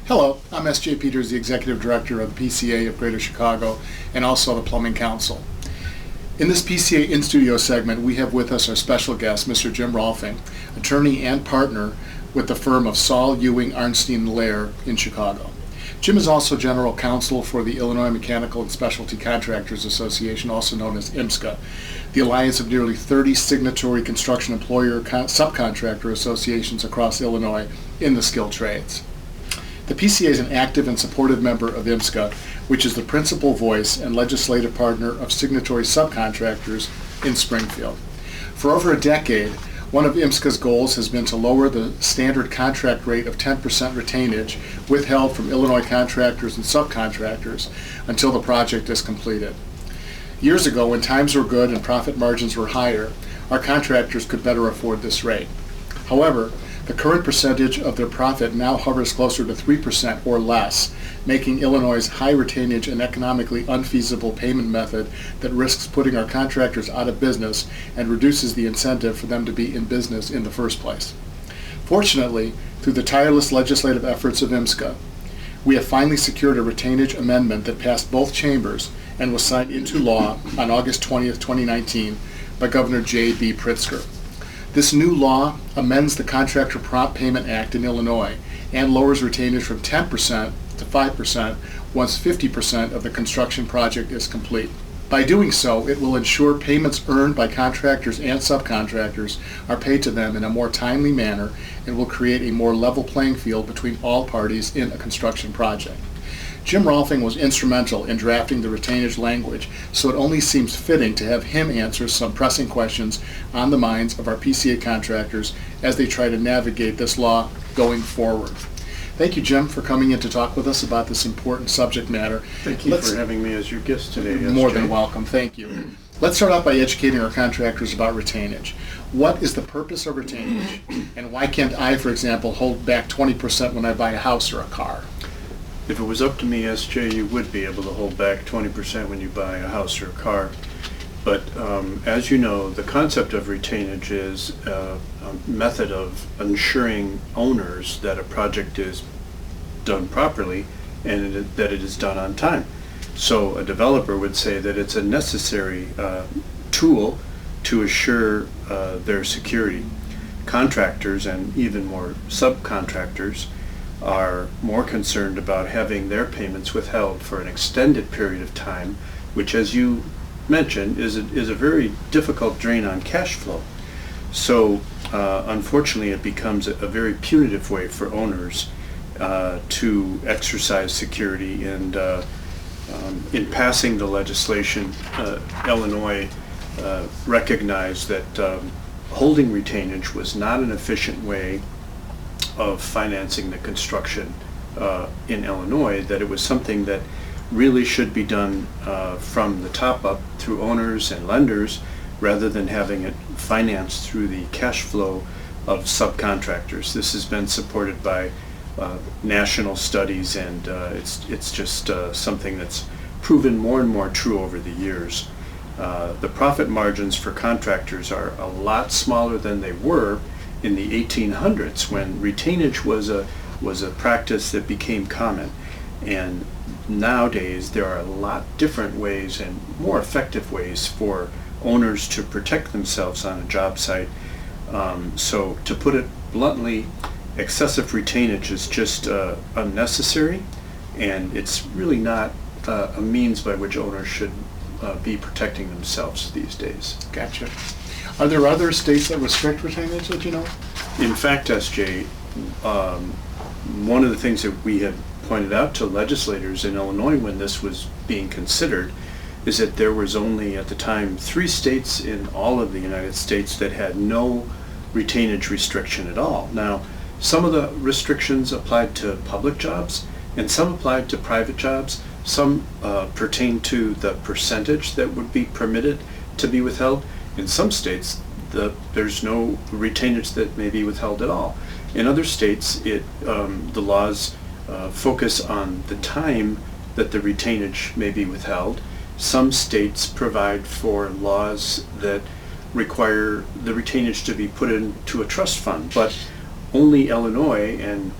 Hello, I'm S.J. Peters, the Executive Director of the PCA of Greater Chicago and also the Plumbing Council. In this PCA in-studio segment, we have with us our special guest, Mr. Jim Rohlfing, attorney and partner with the firm of Saul, Ewing, Arnstein Lehr in Chicago. Jim is also General Counsel for the Illinois Mechanical and Specialty Contractors Association, also known as IMSCA, the alliance of nearly 30 signatory construction employer subcontractor associations across Illinois in the skilled trades. The PCA is an active and supportive member of IMSCA, which is the principal voice and legislative partner of signatory subcontractors in Springfield. For over a decade, one of IMSCA's goals has been to lower the standard contract rate of 10% retainage withheld from Illinois contractors and subcontractors until the project is completed. Years ago, when times were good and profit margins were higher, our contractors could better afford this rate. However, the current percentage of their profit now hovers closer to 3% or less, making Illinois' high retainage an economically unfeasible payment method that risks putting our contractors out of business and reduces the incentive for them to be in business in the first place. Fortunately, through the tireless legislative efforts of IMSCA, we have finally secured a retainage amendment that passed both chambers and was signed into law on August 20th, 2019 by Governor J.B. Pritzker. This new law amends the Contractor Prompt Payment Act in Illinois and lowers retainage from 10% to 5% once 50% of the construction project is complete. By doing so, it will ensure payments earned by contractors and subcontractors are paid to them in a more timely manner and will create a more level playing field between all parties in a construction project. Jim Rohlfing was instrumental in drafting the retainage language, so it only seems fitting to have him answer some pressing questions on the minds of our PCA contractors as they try to navigate this law going forward. Thank you, Jim, for coming in to talk with us about this important subject matter. Thank you for having me as your guest today. More than welcome. Thank you. Let's start off by educating our contractors about retainage. What is the purpose of retainage, and why can't I, for example, hold back 20% when I buy a house or a car? If it was up to me, S.J., you would be able to hold back 20% when you buy a house or a car. But as you know, the concept of retainage is a method of ensuring owners that a project is done properly and that it is done on time. So a developer would say that it's a necessary tool to assure their security. Contractors and even more subcontractors are more concerned about having their payments withheld for an extended period of time, which, as you mentioned, is a very difficult drain on cash flow. So unfortunately, it becomes a very punitive way for owners to exercise security. And in passing the legislation, Illinois recognized that holding retainage was not an efficient way of financing the construction in Illinois, that it was something that really should be done from the top up through owners and lenders rather than having it financed through the cash flow of subcontractors. This has been supported by national studies, and it's just something that's proven more and more true over the years. The profit margins for contractors are a lot smaller than they were in the 1800s, when retainage was a practice that became common. And nowadays there are a lot different ways and more effective ways for owners to protect themselves on a job site. So to put it bluntly, excessive retainage is just unnecessary, and it's really not a means by which owners should be protecting themselves these days. Gotcha. Are there other states that restrict retainage that you know? In fact, S.J., one of the things that we had pointed out to legislators in Illinois when this was being considered is that there was only, at the time, 3 states in all of the United States that had no retainage restriction at all. Now, some of the restrictions applied to public jobs, and some applied to private jobs. Some pertain to the percentage that would be permitted to be withheld. In some states, there's no retainage that may be withheld at all. In other states, the laws focus on the time that the retainage may be withheld. Some states provide for laws that require the retainage to be put into a trust fund, but only Illinois and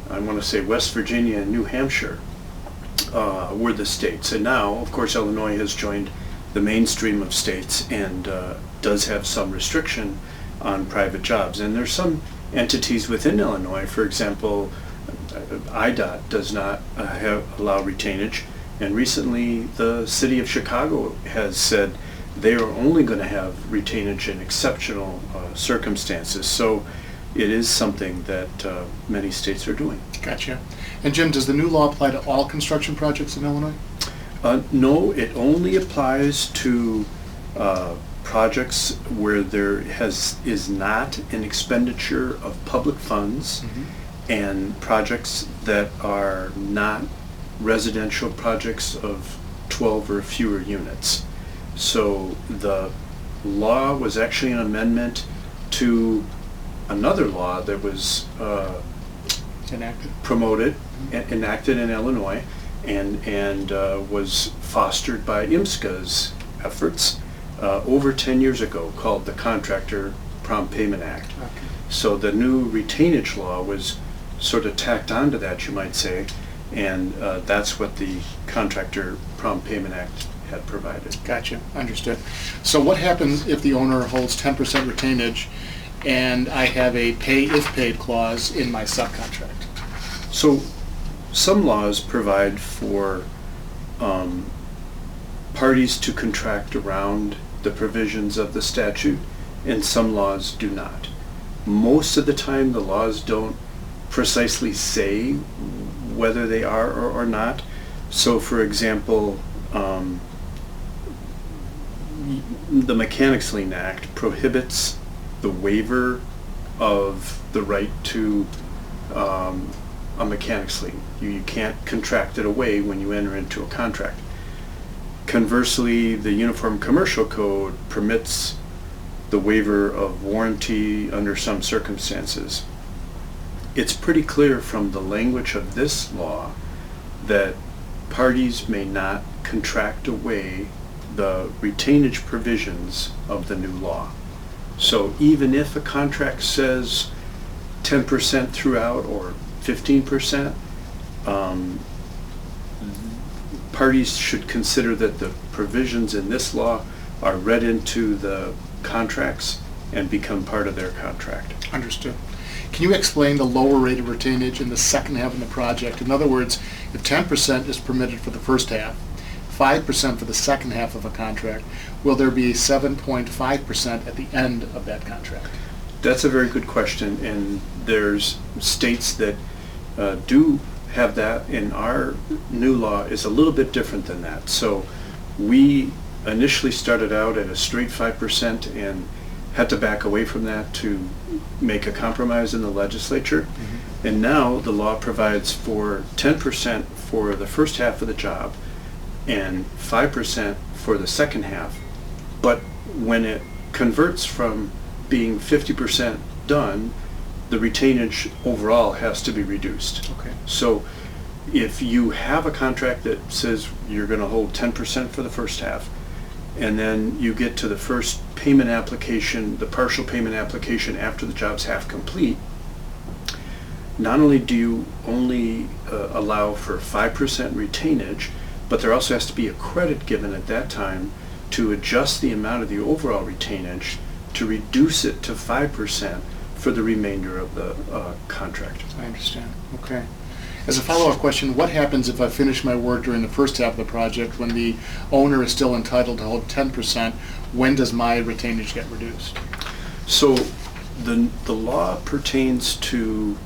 I want to say West Virginia and New Hampshire were the states. And now, of course, Illinois has joined the mainstream of states and does have some restriction on private jobs. And there's some entities within Illinois, for example, IDOT does not allow retainage. And recently the city of Chicago has said they are only going to have retainage in exceptional circumstances. So it is something that many states are doing. Gotcha. And Jim, does the new law apply to all construction projects in Illinois? No, it only applies to projects where there is not an expenditure of public funds, and projects that are not residential projects of 12 or fewer units. So the law was actually an amendment to another law that was enacted in Illinois and was fostered by IMSCA's efforts over 10 years ago, called the Contractor Prompt Payment Act. Okay. So the new retainage law was sort of tacked onto that, you might say, and that's what the Contractor Prompt Payment Act had provided. Gotcha. Understood. So what happens if the owner holds 10% retainage and I have a pay if paid clause in my subcontract? So some laws provide for parties to contract around the provisions of the statute, and some laws do not. Most of the time the laws don't precisely say whether they are or not. So for example, the Mechanics Lien Act prohibits the waiver of the right to a mechanics lien. You can't contract it away when you enter into a contract. Conversely, the Uniform Commercial Code permits the waiver of warranty under some circumstances. It's pretty clear from the language of this law that parties may not contract away the retainage provisions of the new law. So even if a contract says 10% throughout or 15%, parties should consider that the provisions in this law are read into the contracts and become part of their contract. Understood. Can you explain the lower rate of retainage in the second half of the project? In other words, if 10% is permitted for the first half, 5% for the second half of a contract, will there be 7.5% at the end of that contract? That's a very good question, and there's states that do have that, and our new law is a little bit different than that. So we initially started out at a straight 5% and had to back away from that to make a compromise in the legislature. And now the law provides for 10% for the first half of the job and 5% for the second half. But when it converts from being 50% done, the retainage overall has to be reduced. Okay. So if you have a contract that says you're going to hold 10% for the first half, and then you get to the first payment application, the partial payment application after the job's half complete, not only do you only allow for 5% retainage, but there also has to be a credit given at that time to adjust the amount of the overall retainage to reduce it to 5% for the remainder of the contract. I understand. Okay. As a follow-up question, what happens if I finish my work during the first half of the project when the owner is still entitled to hold 10%? When does my retainage get reduced? So the law pertains to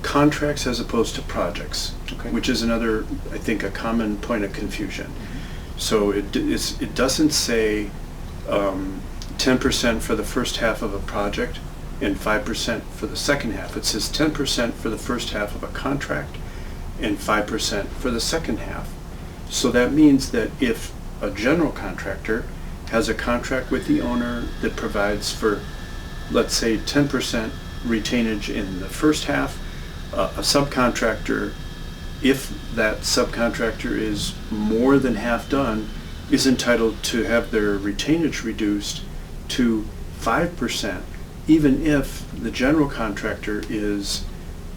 contracts as opposed to projects, Okay. which is another, I think, a common point of confusion. So it doesn't say 10% for the first half of a project and 5% for the second half. It says 10% for the first half of a contract and 5% for the second half. So that means that if a general contractor has a contract with the owner that provides for, let's say, 10% retainage in the first half, a subcontractor, if that subcontractor is more than half done, is entitled to have their retainage reduced to 5%, even if the general contractor is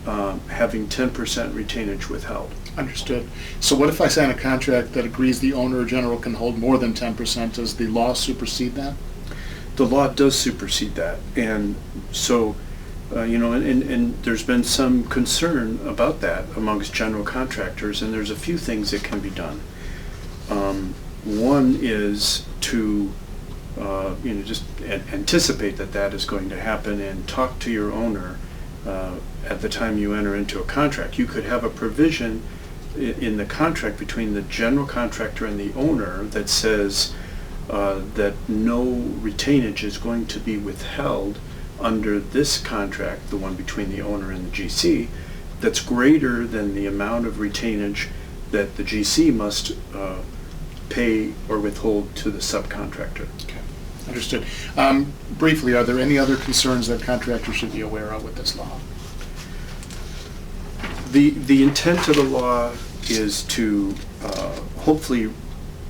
having 10% retainage withheld. Understood. So what if I sign a contract that agrees the owner or general can hold more than 10%? Does the law supersede that? The law does supersede that, and so and there's been some concern about that amongst general contractors, and there's a few things that can be done. One is to just anticipate that is going to happen and talk to your owner at the time you enter into a contract. You could have a provision in the contract between the general contractor and the owner that says that no retainage is going to be withheld under this contract, the one between the owner and the GC, that's greater than the amount of retainage that the GC must pay or withhold to the subcontractor. Okay, understood. Briefly, are there any other concerns that contractors should be aware of with this law? The intent of the law is to hopefully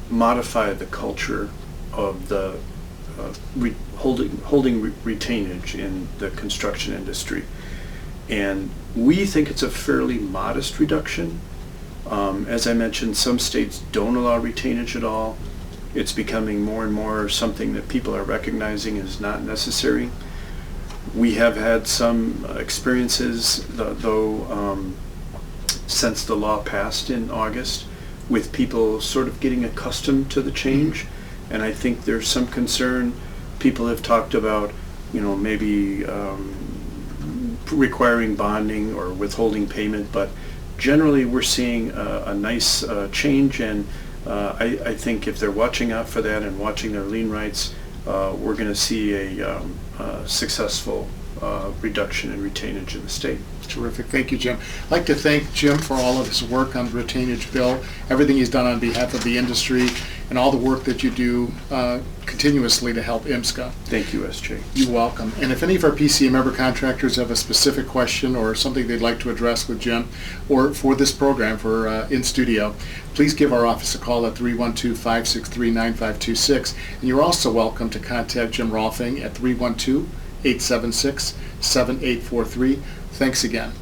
modify the culture of the holding retainage in the construction industry. And we think it's a fairly modest reduction. As I mentioned, some states don't allow retainage at all. It's becoming more and more something that people are recognizing is not necessary. We have had some experiences, though, since the law passed in August, with people sort of getting accustomed to the change. And I think there's some concern. People have talked about, maybe requiring bonding or withholding payment, but generally we're seeing a nice change, and I think if they're watching out for that and watching their lien rights, we're going to see a successful reduction in retainage in the state. Terrific. Thank you, Jim. I'd like to thank Jim for all of his work on the retainage bill, everything he's done on behalf of the industry, and all the work that you do continuously to help IMSCA. Thank you, S.J. You're welcome. And if any of our PCA member contractors have a specific question or something they'd like to address with Jim or for this program for in studio, please give our office a call at 312-563-9526. And you're also welcome to contact Jim Rohlfing at 312-876-7843. Thanks again.